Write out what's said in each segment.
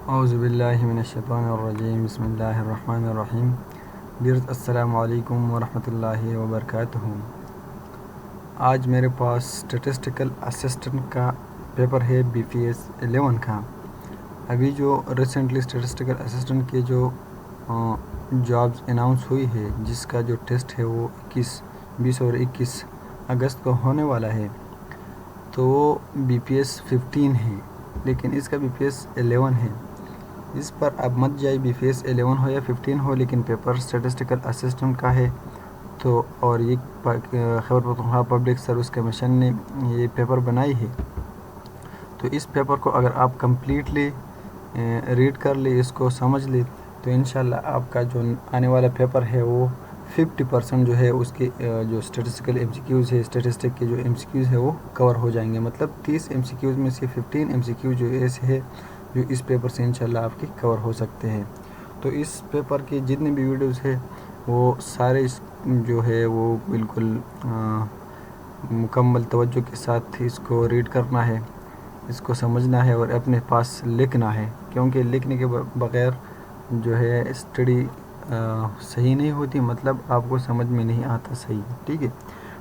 औज़ुबिल्लाहिमिनश्शैतानिर्रजीम बिस्मिल्लाहिर्रहमानिर्रहीम। डियर्स अस्सलामु अलैकुम वरहमतुल्लाहि वबरकातुहू। आज मेरे पास स्टैटिस्टिकल असिस्टेंट का पेपर है BPS 11 का। अभी जो रिसेंटली स्टैटिस्टिकल असिस्टेंट के जो जॉब्स अनाउंस हुई है, जिसका जो टेस्ट है वो 20 और 21 अगस्त को होने वाला है, तो वो BPS 15 है, लेकिन इसका BPS 11 है। इस पर अब मत जाइए, BPS 11 हो या 15 हो, लेकिन पेपर स्टैटिस्टिकल असिस्टेंट का है। तो और ये Khyber Pakhtunkhwa public service commission ने ये पेपर बनाई है। तो इस पेपर को अगर आप कम्प्लीटली रीड कर ले, इसको समझ ले, तो इंशाल्लाह आपका जो आने वाला पेपर है वो 50% जो है उसके जो स्टैटिस्टिकल MCQs है, स्टैटिस्टिक के जो MCQs है वो कवर हो जाएंगे। मतलब 30 MCQs में से 15 MCQ जो ऐसे है जो इस पेपर से इंशाल्लाह आपके कवर हो सकते हैं। तो इस पेपर के जितने भी वीडियोस है वो सारे जो है वो बिल्कुल मुकम्मल तवज्जो के साथ इसको रीड करना है, इसको समझना है और अपने पास लिखना है, क्योंकि लिखने के बग़ैर जो है स्टडी सही नहीं होती, मतलब आपको समझ में नहीं आता सही। ठीक है,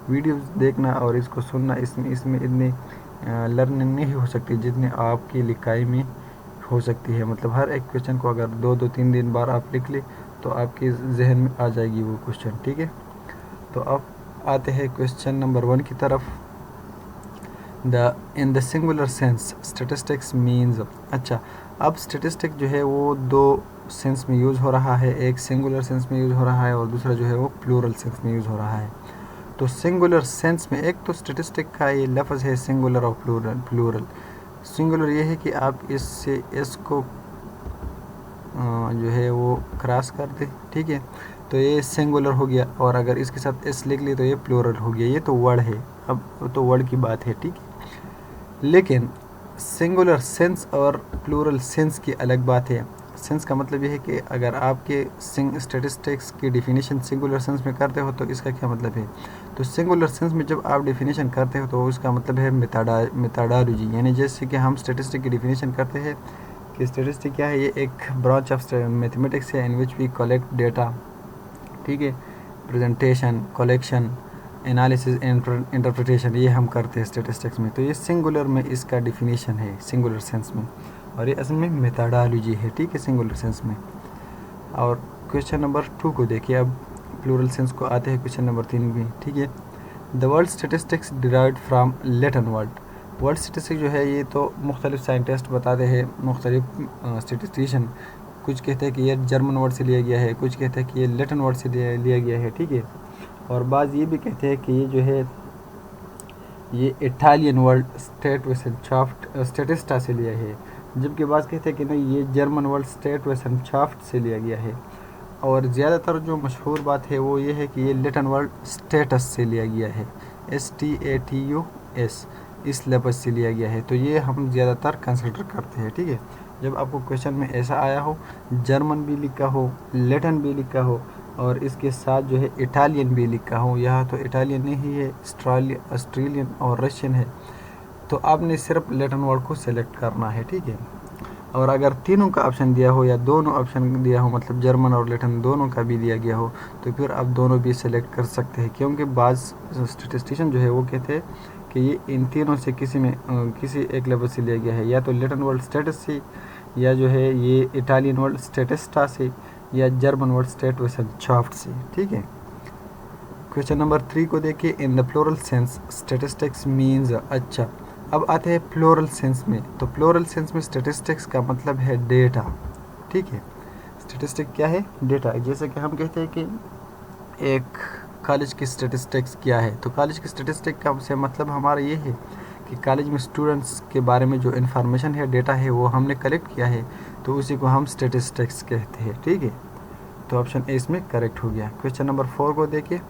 वीडियोस देखना और इसको सुनना, इसमें इतनी लर्निंग नहीं हो सकती जितने आपकी लिखाई में हो सकती है। मतलब हर एक क्वेश्चन को अगर 2-3 दिन बार आप लिख ले तो आपके जहन में आ जाएगी वो क्वेश्चन। ठीक है, तो अब आते हैं क्वेश्चन नंबर 1 की तरफ। In the singular sense statistics means. अच्छा, अब स्टैटिस्टिक जो है वो दो सेंस में यूज़ हो रहा है, एक सिंगुलर सेंस में यूज़ हो रहा है और दूसरा जो है वो प्लूरल सेंस में यूज़ हो रहा है। तो सिंगुलर सेंस में एक तो स्टैटिस्टिक का ये लफ्ज़ है सिंगुलर और प्लूरल। सिंगुलर ये है कि आप इससे एस को जो है वो क्रॉस कर दे, ठीक है, तो ये सिंगुलर हो गया, और अगर इसके साथ एस लिख ली तो ये प्लूरल हो गया। ये तो वर्ड है, अब तो वर्ड की बात है, ठीक है। लेकिन सिंगुलर सेंस और प्लूरल सेंस की अलग बात है। सेंस का मतलब ये है कि अगर आपके स्टैटिस्टिक्स की डेफिनेशन सिंगुलर सेंस में करते हो तो इसका क्या मतलब है। तो सिंगुलर सेंस में जब आप डेफिनेशन करते हो तो उसका मतलब है मेथाडोलॉजी, यानी जैसे कि हम स्टैटिस्टिक की डेफिनेशन करते हैं कि स्टैटिस्टिक क्या है, ये एक ब्रांच ऑफ मैथमेटिक्स है इन विच वी कलेक्ट डेटा, ठीक है, प्रेजेंटेशन, कलेक्शन, एनालिसिस, इंटरप्रिटेशन, ये हम करते हैं स्टैटिस्टिक्स में। तो ये सिंगुलर में इसका डेफिनेशन है सिंगुलर सेंस में, और ये असल में मेथाडोलॉजी है, ठीक है, सिंगुलर सेंस में। और क्वेश्चन नंबर 2 को देखिए। अब प्लूरल सेंस को आते हैं क्वेश्चन नंबर 3 भी, ठीक है। The word statistics derived from Latin word statistics जो है ये तो मुख्तलिफ साइंटिस्ट बताते हैं, मुख्तलिफ स्टैटिस्टिशियन, कुछ कहते हैं कि ये जर्मन वर्ड से लिया गया है, कुछ कहते हैं कि ये लैटिन वर्ड से लिया गया है, ठीक है, और बाज़ ये भी कहते हैं कि ये जो है ये इटालियन वर्ड स्टैटिस्टा से लिया है, जबकि बाज़ कहते हैं कि नहीं, ये जर्मन वर्ड स्टैटविसेंशाफ्ट से लिया गया है। और ज़्यादातर जो मशहूर बात है वो ये है कि ये लैटिन वर्ड स्टेटस से लिया गया है, STATUS, इस लफ्ज़ से लिया गया है। तो ये हम ज़्यादातर कंसिडर करते हैं, ठीक है। जब आपको क्वेश्चन में ऐसा आया हो, जर्मन भी लिखा हो, लैटिन भी लिखा हो, और इसके साथ जो है इटालियन भी लिखा हो, यहाँ तो इटालियन नहीं है, ऑस्ट्रेलियन और रशियन है, तो आपने सिर्फ लैटिन वर्ड को सिलेक्ट करना है, ठीक है। और अगर तीनों का ऑप्शन दिया हो या दोनों ऑप्शन दिया हो, मतलब जर्मन और लैटिन दोनों का भी दिया गया हो, तो फिर आप दोनों भी सिलेक्ट कर सकते हैं, क्योंकि बाज़ स्टैटिस्टिशियन जो है वो कहते हैं कि ये इन तीनों से किसी एक लेवल से लिया गया है, या तो लैटिन वर्ड स्टेटस से, या जो है ये इटालियन वर्ड स्टेटिस्टा से, या जर्मन वर्ड स्टैटविसेंशाफ्ट से, ठीक है। क्वेश्चन नंबर 3 को देखिए। In the plural sense statistics means. अच्छा, अब आते हैं प्लूरल सेंस में। तो प्लूरल सेंस में स्टैटिस्टिक्स का मतलब है डेटा, ठीक है। स्टैटिस्टिक क्या है, डेटा। जैसे कि हम कहते हैं कि एक कॉलेज की स्टैटिस्टिक्स क्या है, तो कॉलेज की स्टैटिस्टिक का से मतलब हमारा ये है कि कॉलेज में स्टूडेंट्स के बारे में जो इन्फॉर्मेशन है, डेटा है, वो हमने कलेक्ट किया है, तो उसी को हम स्टैटिस्टिक्स कहते हैं, ठीक है। तो ऑप्शन ए इसमें करेक्ट हो गया। क्वेश्चन नंबर 4 को देखिए।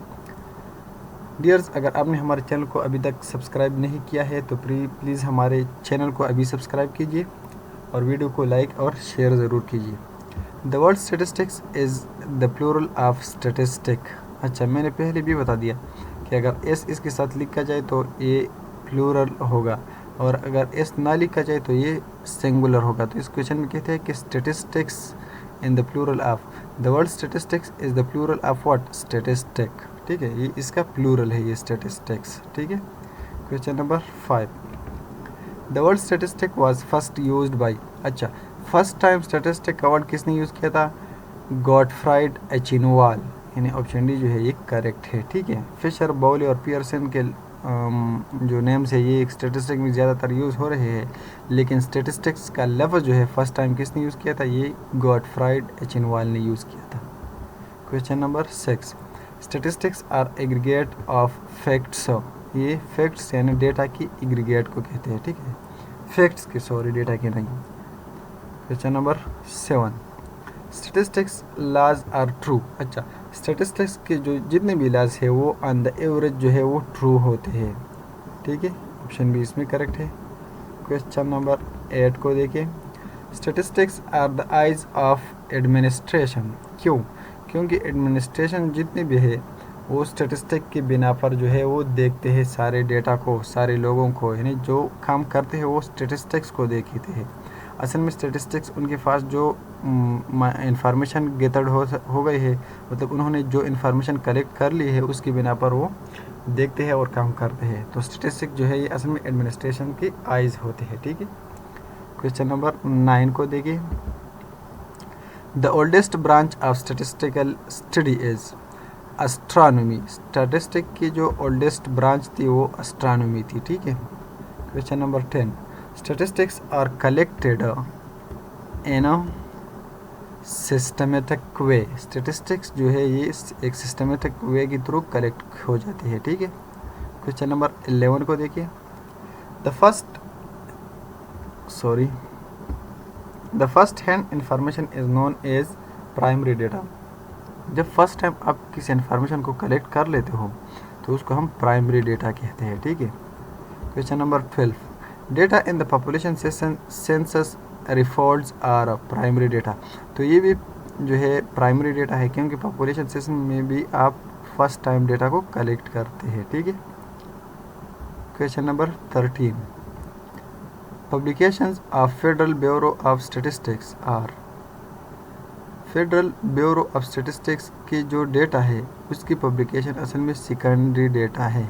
डियर्स, अगर आपने हमारे चैनल को अभी तक सब्सक्राइब नहीं किया है तो प्लीज़ हमारे चैनल को अभी सब्सक्राइब कीजिए और वीडियो को लाइक और शेयर ज़रूर कीजिए। The word statistics is the plural of statistic. अच्छा, मैंने पहले भी बता दिया कि अगर एस इसके साथ लिखा जाए तो ये प्लूरल होगा, और अगर एस ना लिखा जाए तो ये सिंगुलर होगा। तो इस क्वेश्चन में कहते हैं कि statistics in the plural of, the word statistics is the plural of what, statistic. ठीक है, ये इसका प्लूरल है, ये स्टेटिस्टिक्स। ठीक है, question number 5, the word statistic was first used by, अच्छा फर्स्ट टाइम स्टेटिस्टिक का वर्ड किसने यूज़ किया था, गॉटफ्राइड एचिनोवाल, यानी ऑप्शन डी जो है ये करेक्ट है। ठीक है, फिशर, बाउली और पियर्सन के जो नेम्स है ये एक स्टेटिस्टिक में ज़्यादातर यूज़ हो रहे हैं, लेकिन स्टेटिस्टिक्स का लफ्ज़ जो है फर्स्ट टाइम किसने यूज़ किया था, ये गॉटफ्राइड एचिनोवाल ने यूज़ किया था। Question number 6, statistics are aggregate of facts, ये फैक्ट्स यानी डेटा की एग्रीगेट को कहते हैं। ठीक है, फैक्ट्स की, सॉरी डेटा की नहीं। क्वेश्चन नंबर 7, स्टेटिस्टिक्स लाज आर ट्रू, अच्छा स्टेटिस्टिक्स के जो जितने भी लाज है वो ऑन द एवरेज जो है वो ट्रू होते हैं। ठीक है, ऑप्शन बी इसमें करेक्ट है। क्वेश्चन नंबर 8 को देखिए, statistics are the eyes of administration, क्यों, क्योंकि एडमिनिस्ट्रेशन जितने भी है वो स्टेटिस्टिक की बिना पर जो है वो देखते हैं सारे डेटा को, सारे लोगों को, यानी जो काम करते हैं वो स्टेटिस्टिक्स को देखते हैं। असल में स्टेटिस्टिक्स उनके पास जो इंफॉर्मेशन गेदर्ड हो गई है, मतलब उन्होंने जो इन्फॉर्मेशन कलेक्ट कर ली है उसकी बिना पर वो देखते हैं और काम करते हैं। तो स्टेटिस्टिक जो है ये असल में एडमिनिस्ट्रेशन की आइज़ होते हैं। ठीक है, क्वेश्चन नंबर 9 को देखिए, the oldest branch of statistical study is astronomy, statistic की जो ओल्डेस्ट ब्रांच थी वो एस्ट्रोनॉमी थी। ठीक है, question number 10, statistics are collected in a systematic way, statistics जो है ये एक सिस्टमेटिक वे के थ्रू कलेक्ट हो जाती है। ठीक है, क्वेश्चन नंबर 11 को देखिए, the first hand information is known as primary data, जब फर्स्ट टाइम आप किसी इन्फॉर्मेशन को कलेक्ट कर लेते हो तो उसको हम प्राइमरी डेटा कहते हैं। ठीक है, question number 12, data in the population census records are primary data, तो ये भी जो है प्राइमरी डेटा है क्योंकि पॉपुलेशन सेंसस में भी आप फर्स्ट टाइम डेटा को कलेक्ट करते हैं। ठीक है, question number 13, publications of federal bureau of statistics are, federal bureau of statistics की जो डेटा है उसकी पब्लिकेशन असल में सेकेंडरी डेटा है।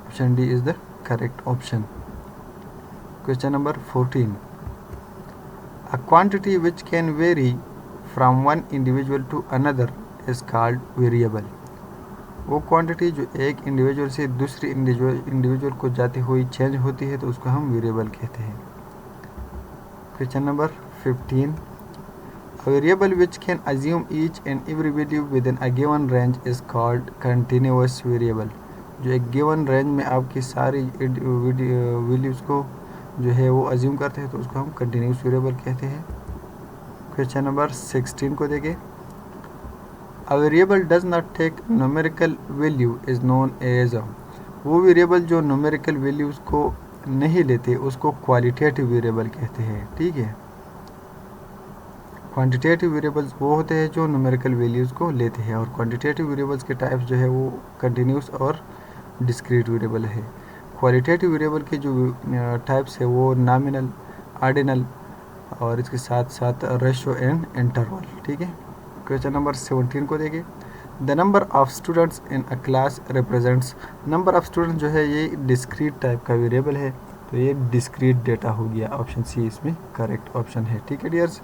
Option D is the correct option. Question number 14, a quantity which can vary from one individual to another is called variable, वो quantity जो एक इंडिविजुअल से दूसरी इंडिविजुअल को जाती हुई चेंज होती है तो उसको हम वेरिएबल कहते हैं। Question number 15, a variable which can assume each and every value within a given range is called continuous variable, जो एक गिवन रेंज में आपकी सारी वैल्यूज़ को जो है वो अज्यूम करते हैं तो उसको हम कंटिन्यूस वेरिएबल कहते हैं। क्वेश्चन नंबर 16 को देखें, a variable does not take numerical value is known as, वो वेरिएबल जो न्यूमेरिकल वैल्यूज़ को नहीं लेते उसको क्वालिटेटिव वेरिएबल कहते हैं। ठीक है, क्वांटिटेटिव वेरिएबल्स वो होते हैं जो न्यूमेरिकल वैल्यूज़ को लेते हैं और क्वांटिटेटिव वेरिएबल्स के टाइप्स जो है वो कंटिन्यूस और डिस्क्रीट वेरिएबल है। क्वालिटेटिव वेरिएबल के जो टाइप्स है वो नॉमिनल, ऑर्डिनल और इसके साथ साथ रेशो एंड इंटरवल। ठीक है, क्वेश्चन नंबर 17 को देखिए, the number of students in a class represents, number of students जो है ये डिस्क्रीट टाइप का वेरिएबल है तो ये डिस्क्रीट डेटा हो गया। ऑप्शन सी इसमें करेक्ट ऑप्शन है। ठीक है डियर्स,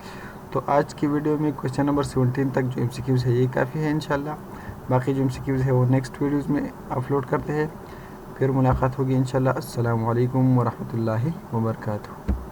तो आज की वीडियो में क्वेश्चन नंबर 17 तक जो MCQs है ये काफ़ी है। इंशाल्लाह बाकी जो MCQs है वो नेक्स्ट वीडियोस में अपलोड करते हैं। फिर मुलाकात होगी इंशाल्लाह। अस्सलामु अलैकुम वरहमतुल्लाहि वबरकातुहू।